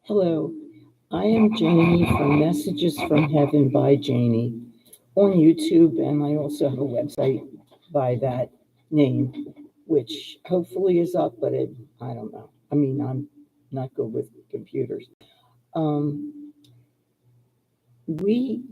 Hello, I am Janie from Messages from Heaven by Janie on YouTube, and I also have a website by that name, which hopefully is up, but I don't know. I mean, I'm not good with computers. Um, we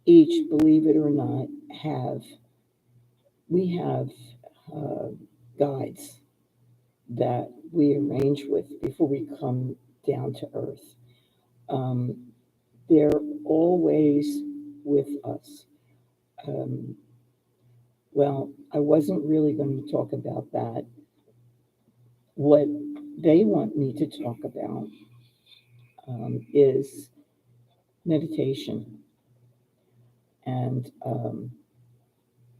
each, believe it or not, have we have uh, guides that we arrange with before we come down to earth. Um, they're always with us. Um, well, I wasn't really going to talk about that. What they want me to talk about is meditation and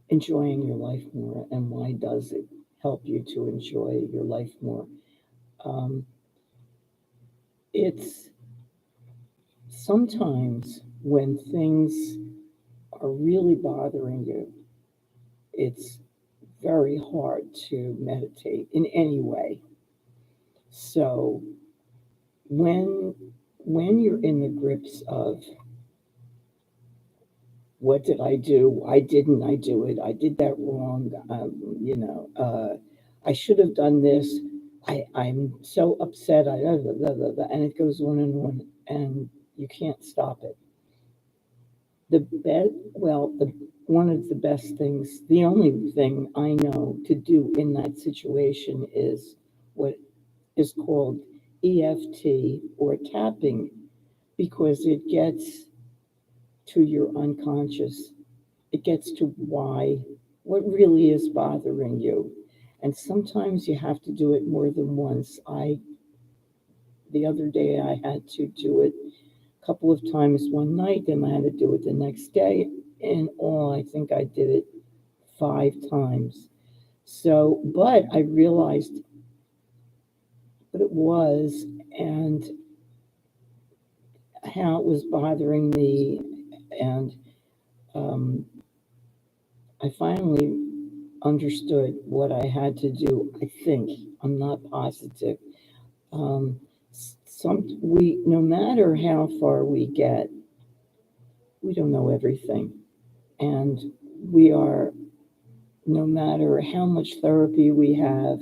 enjoying your life more, and why does it help you to enjoy your life more. Um, it's sometimes when things are really bothering you, it's very hard to meditate in any way. So when you're in the grips of what did I do? Why didn't I do it? I did that wrong. I should have done this. I'm so upset. And it goes on and on, and you can't stop it. The one of the best things, the only thing I know to do in that situation is what is called EFT or tapping, because it gets to your unconscious. It gets to what really is bothering you. And sometimes you have to do it more than once. The other day, I had to do it a couple of times one night, then I had to do it the next day. In all, I think I did it 5 times. So, but I realized what it was and how it was bothering me. And um, I finally understood what I had to do. I think I'm not positive. Um, no matter how far we get, we don't know everything, and we are, no matter how much therapy we have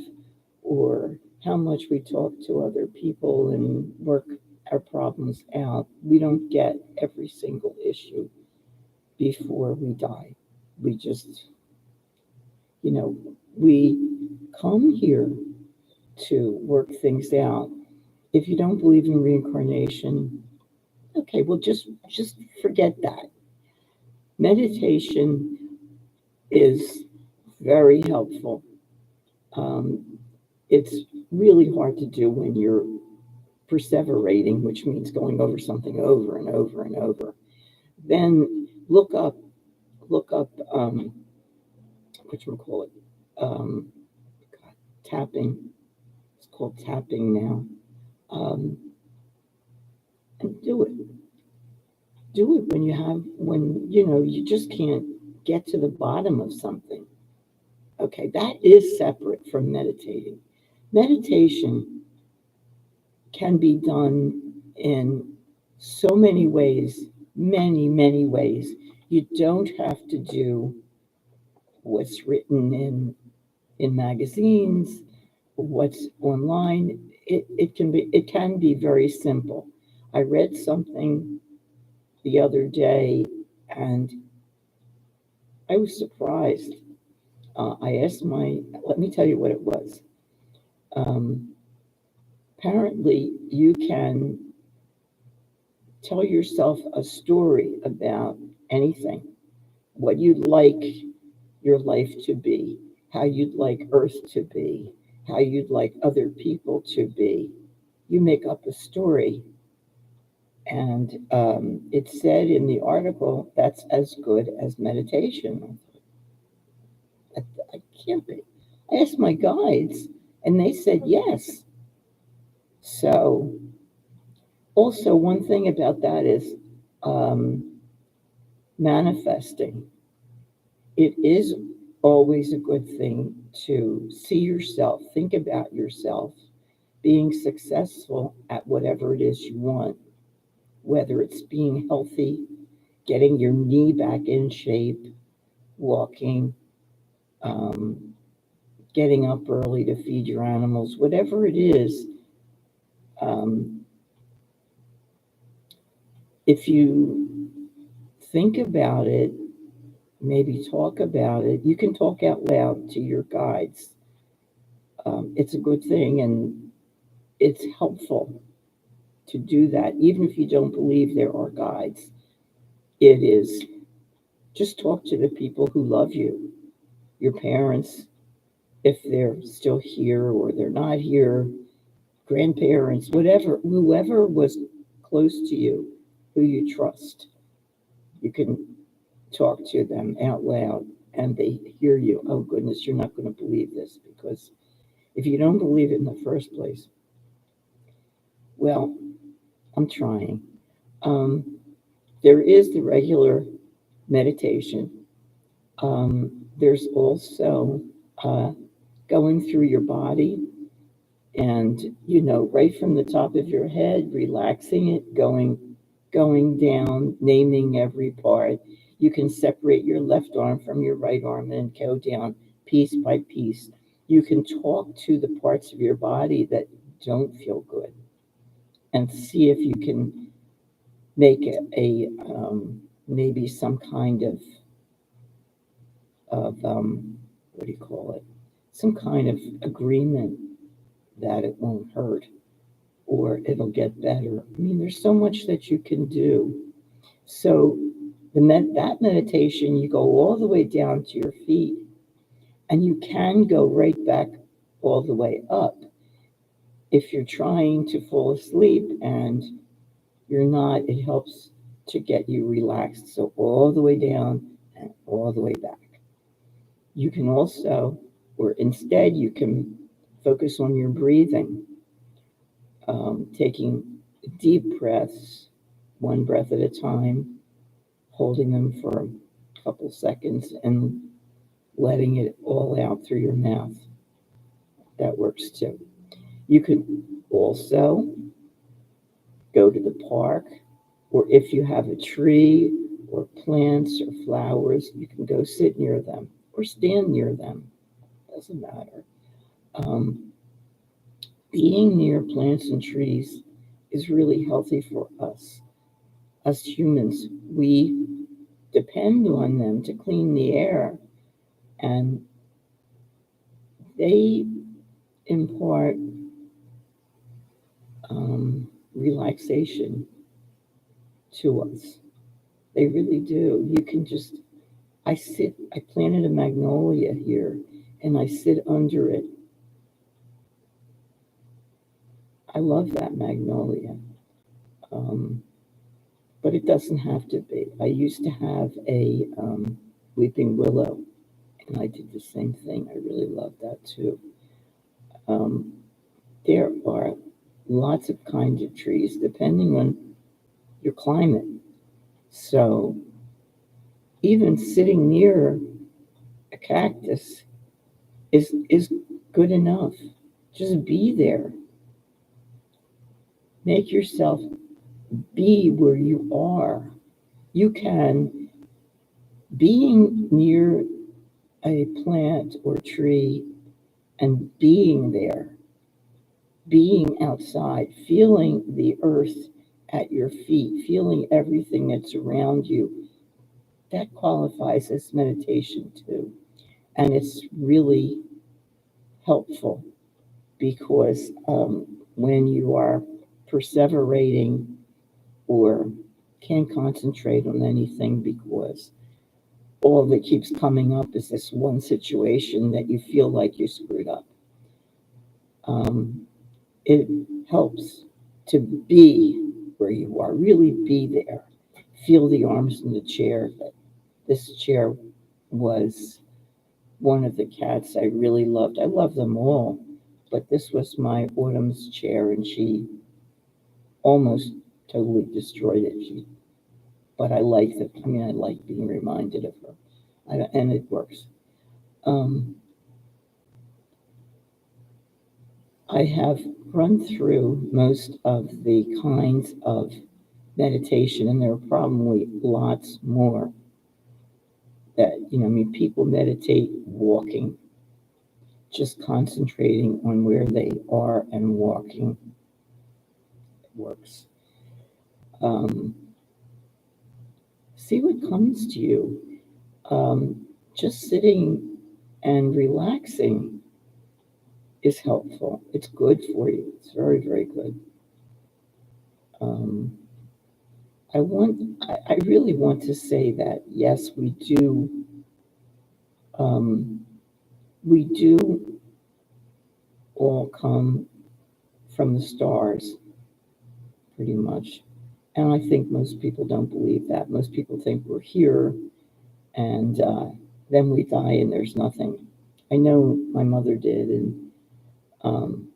or how much we talk to other people and work our problems out, we don't get every single issue before we die. We just, you know, we come here to work things out. If you don't believe in reincarnation, okay, well just forget that. Meditation is very helpful. Um, it's really hard to do when you're perseverating, which means going over something over and over and over. Then look up what you call it, um, tapping. It's called tapping now, um, and do it. Do it when you just can't get to the bottom of something. Okay, that is separate from meditating. Meditation can be done in so many ways, many ways. You don't have to do what's written in magazines, what's online. It can be very simple. I read something the other day, and I was surprised. I asked let me tell you what it was. Um, Apparently, you can tell yourself a story about anything, what you'd like your life to be, how you'd like Earth to be, how you'd like other people to be. You make up a story. And it said in the article that's as good as meditation. I, I can't be. I asked my guides, and they said yes. So, also, one thing about that is um, manifesting. It is always a good thing to see yourself, think about yourself, being successful at whatever it is you want, whether it's being healthy, getting your knee back in shape, walking, um, getting up early to feed your animals, whatever it is. um, if you think about it, maybe talk about it, you can talk out loud to your guides. It's a good thing, and it's helpful to do that, even if you don't believe there are guides. It is just talk to the people who love you, your parents, if they're still here or they're not here, grandparents, whatever, whoever was close to you, who you trust. You can talk to them out loud and they hear you. Oh, goodness, you're not going to believe this, because if you don't believe it in the first place, well, I'm trying. Um, there is the regular meditation. There's also uh, going through your body and, right from the top of your head, relaxing it, going down, naming every part. You can separate your left arm from your right arm and go down piece by piece. You can talk to the parts of your body that don't feel good and see if you can make maybe some kind of what do you call it? Some kind of agreement that it won't hurt or it'll get better. I mean, there's so much that you can do. So that meditation, you go all the way down to your feet, and you can go right back all the way up if you're trying to fall asleep and you're not. It helps to get you relaxed. So all the way down and all the way back. You can also, or instead, you can focus on your breathing, taking deep breaths, one breath at a time, holding them for a couple seconds and letting it all out through your mouth. That works too. You could also go to the park, or if you have a tree or plants or flowers, you can go sit near them or stand near them. Doesn't matter. Um, being near plants and trees is really healthy for us. Us humans, we depend on them to clean the air, and they impart relaxation to us. They really do. You can just, I planted a magnolia here and I sit under it. I love that magnolia. Um, but it doesn't have to be. I used to have a weeping willow and I did the same thing. I really love that too. Um, there are lots of kinds of trees depending on your climate. So even sitting near a cactus is good enough. Just be there. Make yourself be where you are. You can, being near a plant or tree and being there, being outside, feeling the earth at your feet, feeling everything that's around you, that qualifies as meditation too. And it's really helpful because when you are perseverating or can't concentrate on anything because all that keeps coming up is this one situation that you feel like you screwed up. Um, it helps to be where you are, really be there. Feel the arms in the chair. This chair was one of the cats I really loved. I love them all, but this was my Autumn's chair, and she almost totally destroyed it. But I like it. I mean, I like being reminded of her, and it works. Um, I have run through most of the kinds of meditation, and there are probably lots more that, I mean, people meditate walking, just concentrating on where they are and walking works. See what comes to you. Just sitting and relaxing is helpful. It's good for you. It's very, very good. Um, I really want to say that yes, um, we do all come from the stars, pretty much. And I think most people don't believe that. Most people think we're here and then we die and there's nothing. I know my mother did, and um,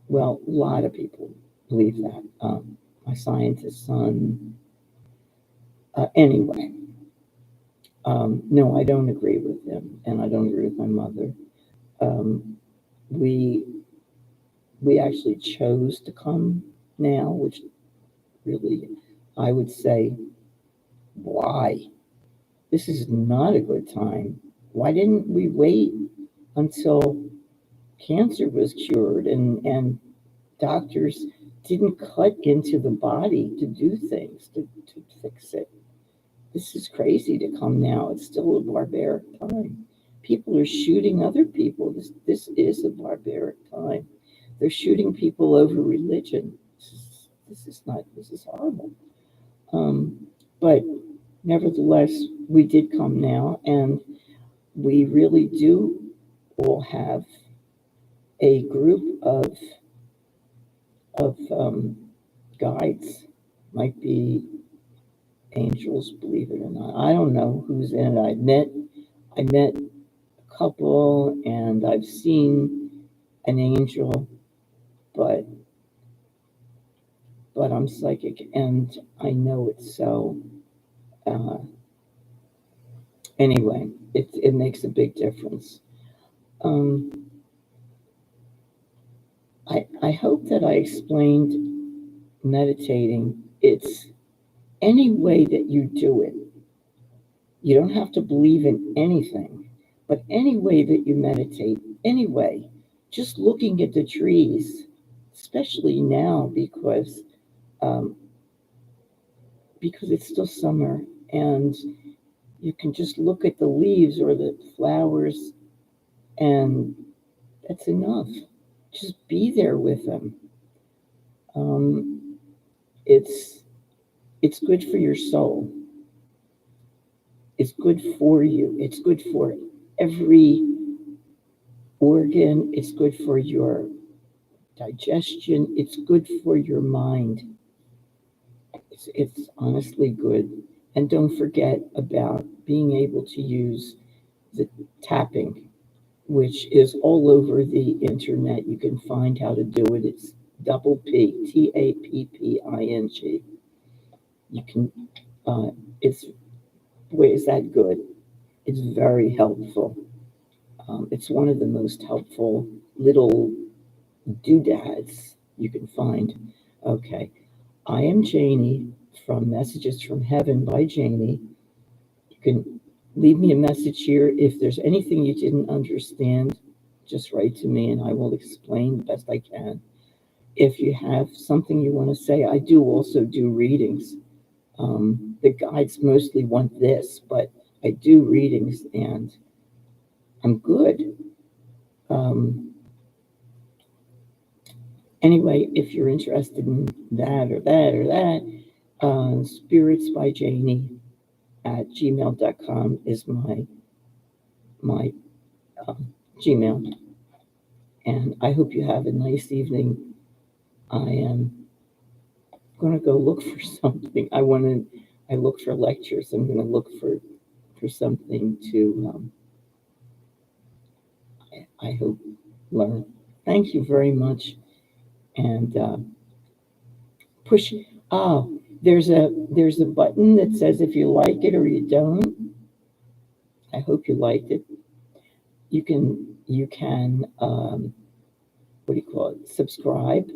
well, a lot of people believe that. My scientist son. Anyway, no, I don't agree with him, and I don't agree with my mother. Um, we we actually chose to come now, which really, I would say, why? This is not a good time. Why didn't we wait until cancer was cured and doctors didn't cut into the body to do things to fix it? This is crazy to come now. It's still a barbaric time. People are shooting other people. This is a barbaric time. They're shooting people over religion. This is horrible. But nevertheless, we did come now, and we really do all have a group of guides. Might be angels, believe it or not. I don't know who's in it. I met a couple, and I've seen an angel, but I'm psychic, and I know it. So uh, anyway, it makes a big difference. Um, I hope that I explained meditating. It's any way that you do it. You don't have to believe in anything, but any way that you meditate, anyway, just looking at the trees, especially now um, because it's still summer, and you can just look at the leaves or the flowers, and that's enough. Just be there with them. Um, it's it's good for your soul. It's good for you. It's good for every organ. It's good for your digestion. It's good for your mind. It's honestly good. And don't forget about being able to use the tapping, which is all over the internet. You can find how to do it. It's double P, TAPPING. You can, uh, it's, boy, is that good. It's very helpful. It's one of the most helpful little doodads you can find. Okay. I am Janie from Messages from Heaven by Janie. You can leave me a message here. If there's anything you didn't understand, just write to me and I will explain the best I can. If you have something you want to say, I do also do readings. The guides mostly want this, but I do readings and I'm good. Um, anyway, if you're interested in that or that or that, Spirits by Janie at gmail.com is my Gmail. And I hope you have a nice evening. I am going to go look for something. I look for lectures. I'm going to look for something to, I hope, learn. Thank you very much. And push. Oh, there's a button that says if you like it or you don't. I hope you liked it. You can what do you call it, subscribe.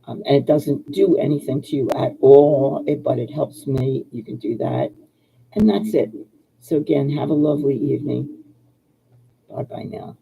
And it doesn't do anything to you at all, but it helps me. You can do that. And that's it. So again, have a lovely evening. Bye bye now.